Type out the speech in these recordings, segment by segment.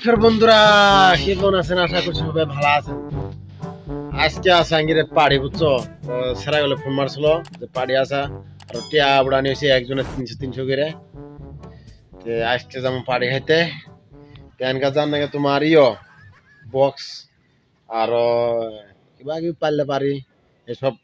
নমস্কার বন্ধুরা, কেমন আছেন? আশা করছি সবাই ভালো আছেন। আজকে আছে আঙ্গিরে পাড়ি, বুঝছো? সেরা গেলে ফোন মারছিল যে পাড়ি আসা আর টিয়া বুড়া নিয়েছে একজনের 300 করে। আজকে যেমন পাড়ি খাইতে তেনকা জান নাকি তোমার বক্স আর কিবা কিবি পারলে পারি এসব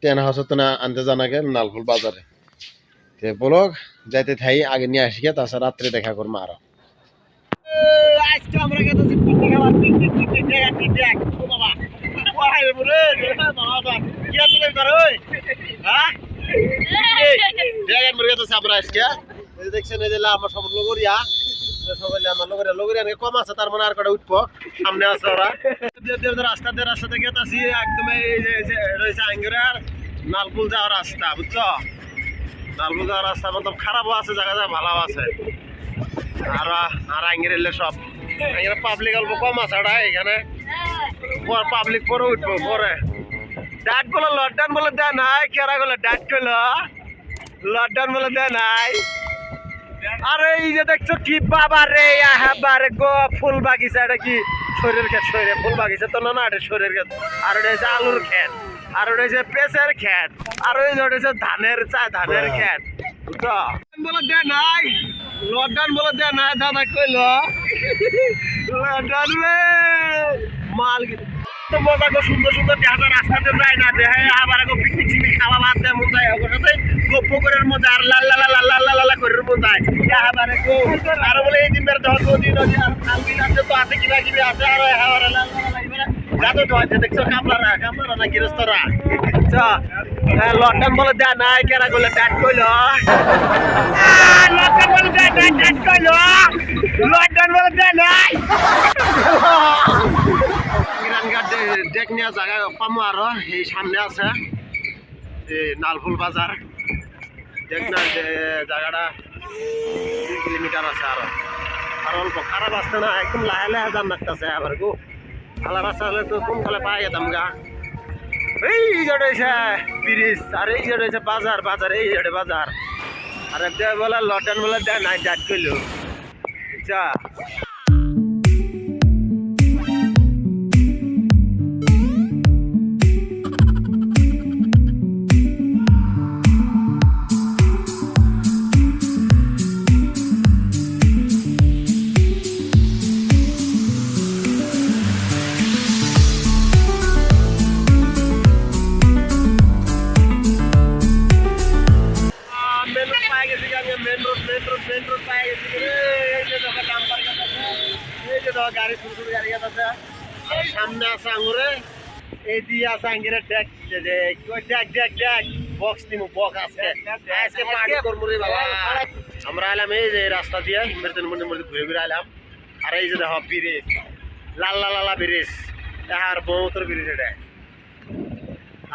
টেন হাউস তো না আনতে জানাকে নালফুল বাজারে। বলো যাইতে থাই আগে নিয়ে আসি, তাছাড়া রাত্রে দেখা করবো আরো। আজকে আমরা গেছি পিকনিক খাবার, পিকনিক ড্যাক ও বাবা ওয়াই বলে বাবা কি আনতে কর ওই হ্যাঁ ড্যাগের মরে গেছে আমরা আজকে। এই দেখছেন এই যে আমরা সব লগরিয়া সবাই আমার লগরিয়া কম আছে, তার মানে আর কটা উঠবো সামনে আছে ওরা। রাস্তা থেকে গেছি একদম এই যে রয়েছে আঙ্গুরার নালপুল যাওয়ার রাস্তা, বুঝছো? নালপুল যাওয়ার রাস্তা মতলব খারাপও আছে, জায়গা জায়গা ভালো আছে। আর আঙ্গির এলে সব পাবলিক অল্প কম আছে এখানে, পাবলিক পরে উঠবো পরে। ডাট বলে লকডাউন বলে দেয় নাই, কেরা গেলে ডাট কইল লকডাউন বলে দেয় নাই। আরে এই যে দেখছো কি বাবা রে বারে গো ফুল বাগিচা, এটা কি শরীরের ক্ষেত? শরীরে ফুল বাগিচা তো না, এটা শরীরের ক্ষেত। আর ওটা হচ্ছে আলুর ক্ষেত, আর ওটা হচ্ছে পেঁচের ক্ষেত, আর ওই যে ওটা হচ্ছে ধানের ক্ষেত, বুঝছো? বলে দেয় নাই লকডাউন বলে দেয় নাই, দাদা কইল লকডাউন রে মাল তো মজা করে সুন্দর সুন্দর দেখা রাস্তাতে যায় না, দেখায় আবার পিকনিক টিকনিক খাওয়া বাদ দেয় মন যায় ওর সাথে গোপুকুরের মধ্যে আর লাল্লা করে মন যায় আর বলে এই দিন বেড়ে ধর দিন আছে তো আছে কিবা কিবি আছে আর যাতে তো আছে দেখছো কামলারা না গৃহস্থরা। লকডাউন বলে দেয় নাই, কেরা করলে ডাট কইল লকডাউন বলে দেয় নাই, ডাট কইল লকডাউন বলে দেয় নাই। ডেক নেওয়া জায়গা পামো আরো এই সামনে আছে নালফুল বাজার। দেখ না জায়গাটা 2 কিলোমিটার আছে আরো, আর অল্প খারাপ আসছে না, একদম লাহে লাহে যান লাগতেছে। আবার গো ভালো রাস্তা হলে তো কোনখানে পাই যেতাম গা। এই যে রয়েছে ব্রিজ, আর এই যে রয়েছে বাজার এই যে বাজার। আর বলে লকডাউন বলে দেয় নাই, ডাট কইল বুঝছা। গাড়ি ছোট গাড়ি আছে সামনে আছে আঙুরে, এই দিয়ে আছে আঙ্গিরে ড্যাক ড্যাক বক্স নিমু বক্স আছে আজকে পার্টি করব রে বাবা। আমরা আইলাম এই যে রাস্তা দিয়ে মেরতেন মধ্যে ঘুরে ঘুরে আইলাম। আর এই যে দেখো ব্রিজ লাল্লা ব্রিজ, আর বহুতর ব্রিজ এটা।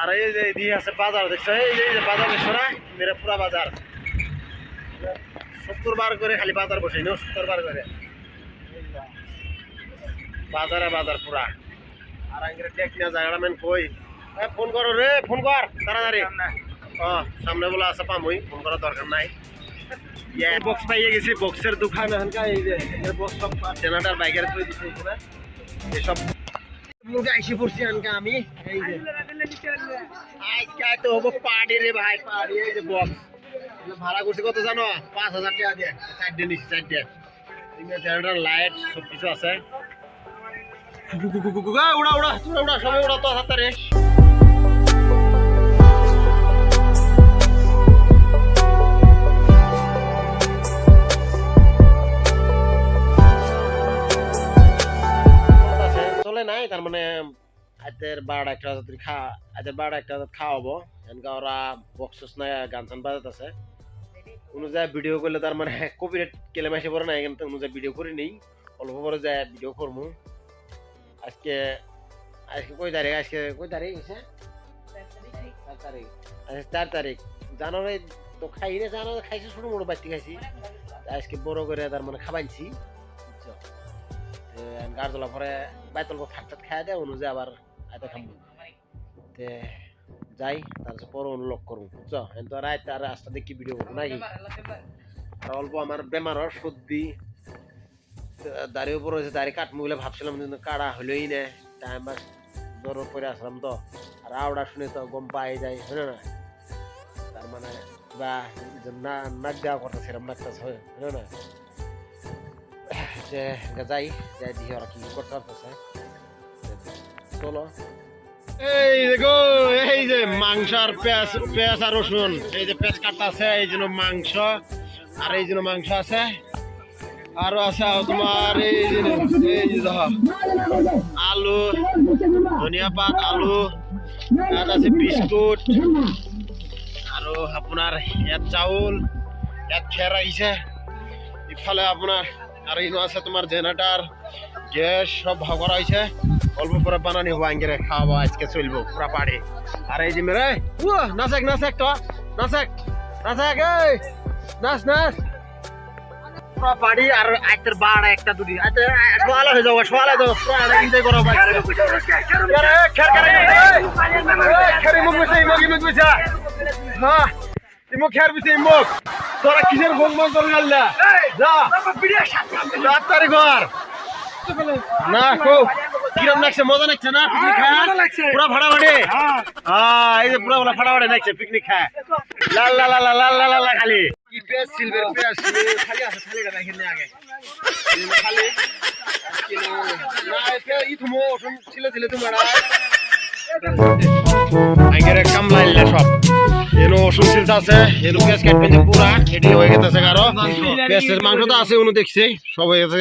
আর এই যে দিয়ে আছে বাজার, দেখছো এই যে বাজার দেখছো না, মেরে পুরা বাজার 70 বার করে খালি বাজার বসে 70 বার করে বাজার পুরা। আর আঙ্গিরে টেক নিয়ে জায়গাটা মেন কই ফোন করো রে, ফোন কর তাড়াতাড়ি। সামনে বলে আছে পামই, ফোন করার দরকার নাই। বক্স পাইয়ে গেছি, বক্সের দোকান এখানকার এই যে বক্স সব জেনারেটর বাইকের তৈরি দিচ্ছে এসব আইসি পড়ছি এখানকার আমি। এই যে আজকে তো হবো পার্টি রে ভাই, পার্টি। এই যে বক্স ভাড়া করছি কত জানো? 5000 টাকা দিয়ে 4 নিচ্ছি, 4 জেনারেটর লাইট সব কিছু আছে। উড়া সবাই উড়া তো হাতারে। চলে নাই, তার মানে আজের 12টা 1 খাওয়াবো এনকা। ওরা বক্স না গান চান বাজাত আছে অনুযায়ী ভিডিও করলে তার মানে কপিরাইট কেলে মাসে পড়ে না, এখানে অনুযায়ী ভিডিও করি নেই, অল্প পরে যায় ভিডিও করবো। আজকে কই তারিখ? আজকে কই তারিখ হচ্ছে? 4 তারিখ জানুয়ারি। তো খাই না জানো, খাইছি ছোট মোটো বাচ্চা খাইছি, আজকে বড় করে তার মানে খাবাইছি, বুঝছো? গার তোলা পরে বাইতল থাকতে খাই দেয় অনুযায়ী আবার আইতে খাবো। যাই তারপর পরে অনুলক করবো, বুঝছো? তো রাত আর রাস্তা দেখি ভিডিও করবো নাকি। আর অল্প আমার বেমার সর্দি দাড়ির উপর হয়েছে, দাড়ি কাটবো বলে ভাবছিলাম কিন্তু কাটা হলোই না। টাইম পাস জ্বর পরে আসলাম তো, আর আওড়া শুনে তো গম পাই যায়, হয় না? তার মানে বা নাক দেওয়া কথা সেরকম নাকটাছ হয় না? যে যাই যাই দিয়ে ওরা কি করতে পারতেছে। চলো, এই দেখো, এই যে মাংস আর পেঁয়াজ, পেঁয়াজ আর রসুন, এই যে পেঁয়াজ কাটা আছে, এই জন্য মাংস, আর এই জন্য মাংস আছে, আরো আছে তোমার এই যে আলু, ধনিয়া পাত, আলু, আর আছে বিস্কুট, আরো আপনার চাউল, খের আইছে, ইফালে আপনার আর ইনো আছে তোমার জেনারেটর, গ্যাস সব ভাগ করা হয়েছে। অল্প করে বানানি হবো, আঙ্গিরে খাওয়াবো, আজকে চলবো পুরা পাড়ে। আর এই যে মেরে নাচেক নাচেক তো নাচেক নাচেক, এই নাচ নাচ পুরা পাড়ি। আর আজকের বাড়া একটা দুটি সোয়ালা হয়ে যাবো, সোয়ালা যাবো পুরা এনজয় করো। হ্যাঁ ইমুক খেয়ার বিছে ইমুক, তোরা কিসের ভোগ মগ করে গেলা? যা তাড়াতাড়ি কর না, খুব কিরম লাগছে? মজা লাগছে না পিকনিক খায়? পুরা ফাটাফাটি, এই যে পুরা ফাটাফাটি লাগছে পিকনিক খায়। লাল লাল লাল লাল লাল লাল খালি কি পেঁয়াজ সিলভার পেঁয়াজ খালি আছে, খালি না এখানে আগে খালি না ই থমো ছিল ছিল তোমার আগের কাম লাইলে সব এনো ওষুধ ছিল আছে, এনো পেঁয়াজ কাটবেন যে পুরা রেডি হয়ে গেছে। কারো পেঁয়াজের মাংস তো আছে উনি দেখছি সব হয়ে গেছে,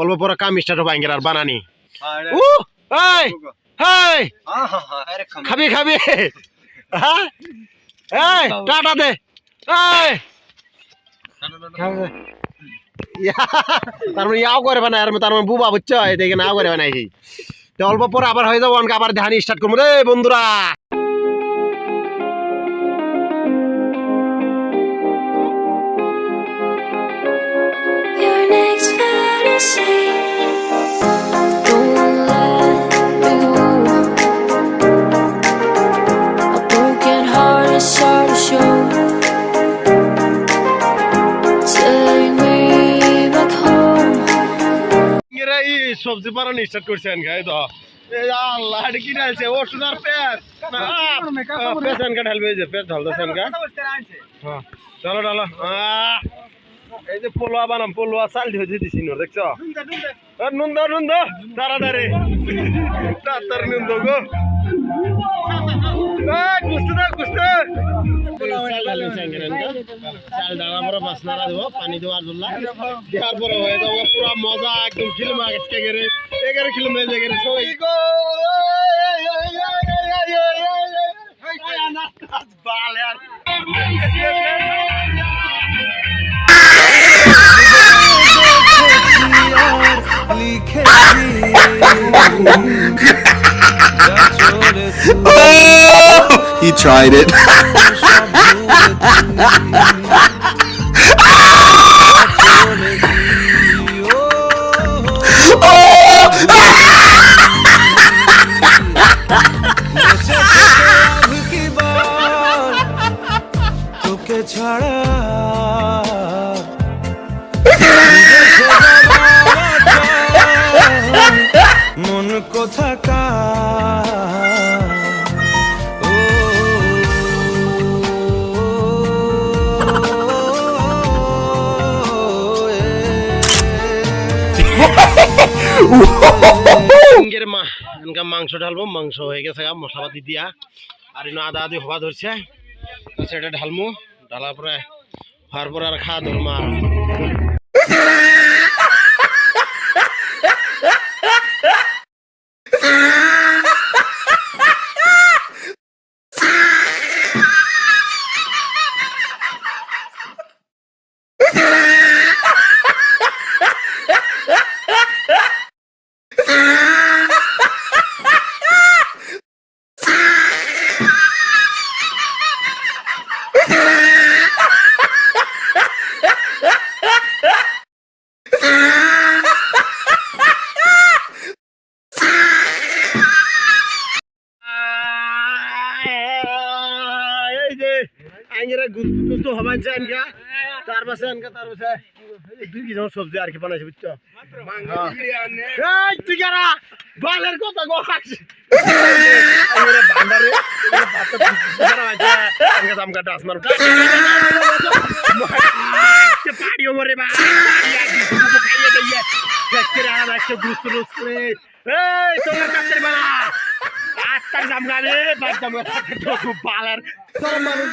অল্প পরে কাম স্টার্ট হবে আঙ্গের আর বানানি। খাবি খাবি টাটা দে, তার মানে ইয়াও করে বানায়, তার মানে বুবা বুঝছো, দেখে নাও করে বানাইছি। অল্প পরে আবার হয়ে যাবো, আবার ধানি স্টার্ট করবো রে বন্ধুরা। সবজি বানানো স্টার্ট করছেন গাই তো আল্লাহ কি ঢালছে ওষুধ আর পেঁয়াজ ঢালবে, যে পেঁয়াজ ঢালতেছেন গা। চলো ডালো, এই যে পোলোয়া বানাম, পোলোয়া চাল দিয়ে দিছি দেখছো, নুন দো নুন দো তাড়াতাড়ি তাড়াতাড়ি নুন দো গো, গুছতে দাও গুছতে চাল ডালা পরে বাসনারা দেবো, পানি দেওয়ার জন্য দেওয়ার পরে হয়ে যাবো পুরা মজা একদম খিলম আজকে গেলে এগারে খিলম হয়ে যায় সবাই গো। He tried it. মন কোথাকা মাংস ঢালবো, মাংস হয়ে গেছে মশলাপাতি দিয়া, আর আদা আদি হওয়া ধরছে, সেটা ঢালমু, ঢালার পরে হওয়ার পরে আর খাওয়া ধরবো। আইনরা গুস্তু হবান চান কা তার পাশে আনকা তার পাশে দুই কি সবজি আর কি বানাইছে বুঝছো এই তুই কারা বালের কথা গোখাস আরে বান্দারে ভাত তো বানাইছে আমাকে দাম কাটা আসমার পাড়িও মরে বা খাইয়ে দিয়ে কেটে আর একটা গুস্ত রোস্ত এই তোর কাছে বানা আত্মার দাম গাবে বাদ দাম তো খুব বালের তোর মানুষ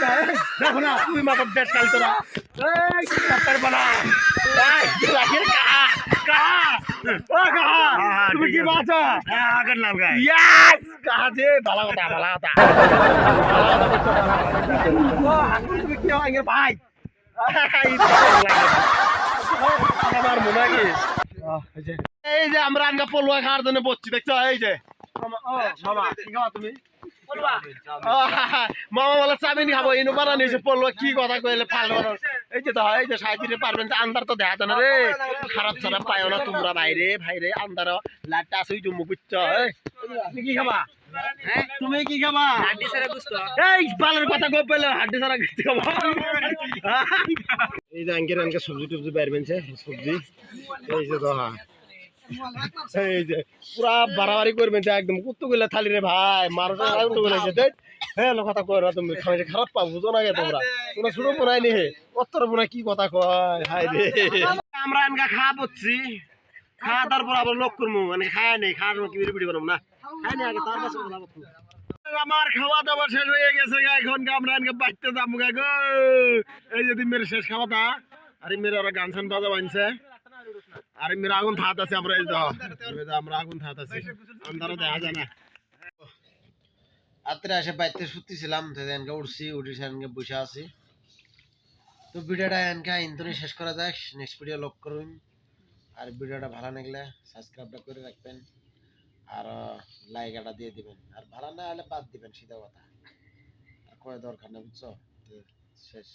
দেখো না তুই মাথা দেশ কাল তোরা এই কাটার বানা এই লাগের কাহা কাহা ও কাহা তুমি কি বাঁচো হ্যাঁ আগের নাম গায় ইয়েস কাহা যে ভালো কথা ও তুমি কি হয় ভাই আমার মনে হয় এই যে আমরা আনগা পলুয়া খাওয়ার জন্য বসছি দেখছো এই যে মামা কি খাওয়া তুমি মামা বলে চামিন খাবো ইনো বানানি হয়েছে পলুয়া কি কথা কইলে ফাল এই যে এই যে সাইডে পারবেন আন্দার তো দেখা না রে খারাপ সারাপ পাইও না তোমরা বাইরে ভাইরে আন্দার লাইটটা আছে ওই জম্মু বুঝছো তুমি কি খাবা তুমি কি খাবা হাড্ডি সারা গুস্ত এই পালের কথা কই পেলে হাড্ডি সারা গুস্ত খাবা এই যে আঙ্কের আঙ্কে সবজি টবজি বাইরে বেনছে সবজি এই যে দহা এই যে পুরা বাড়াবাড়ি করবেন একদম কুত্তু গুলা থালি রে ভাই মারোটা উল্টো বলেছে দেখ হ্যাঁ কথা কয় না তুমি খাওয়াই খারাপ পাবো বুঝো না গে তোমরা তোমরা শুরু পড়াই নি হে অত্তর পুরা কি কথা কয় হাই রে আমরা আনগা খাওয়া পড়ছি খাওয়া তারপর আবার লোক করবো মানে খাওয়া নেই খাওয়ার কি বিড়ি বানাবো না খাই নি আগে তার কাছে কথা বলবো আমার খাওয়া দাওয়া শেষ হয়ে গেছে এখন আমরা আনকে বাইতে যাবো গো এই যদি মেরে শেষ খাওয়াটা আরে মেরে ওরা গান শান বাজা বানছে আরে মেরা আগুন থাত আছে আমরা এই দাও আমরা আগুন থাত আছে আন্দারও দেখা যায় না আত্রে এসে বাইতে শুতেছিলাম এনকে উঠছি উঠে সেনকে বসে আছি তো ভিডিওটা এনকে ইন্তনি শেষ করা যাক নেক্সট ভিডিও লক করুন আর ভিডিওটা ভালো লাগলে সাবস্ক্রাইবটা করে রাখবেন আর লাইক এটা দিয়ে দিবেন আর ভালো না হলে বাদ দিবেন সিধা কথা আর কয় দরকার না বুঝছো শেষ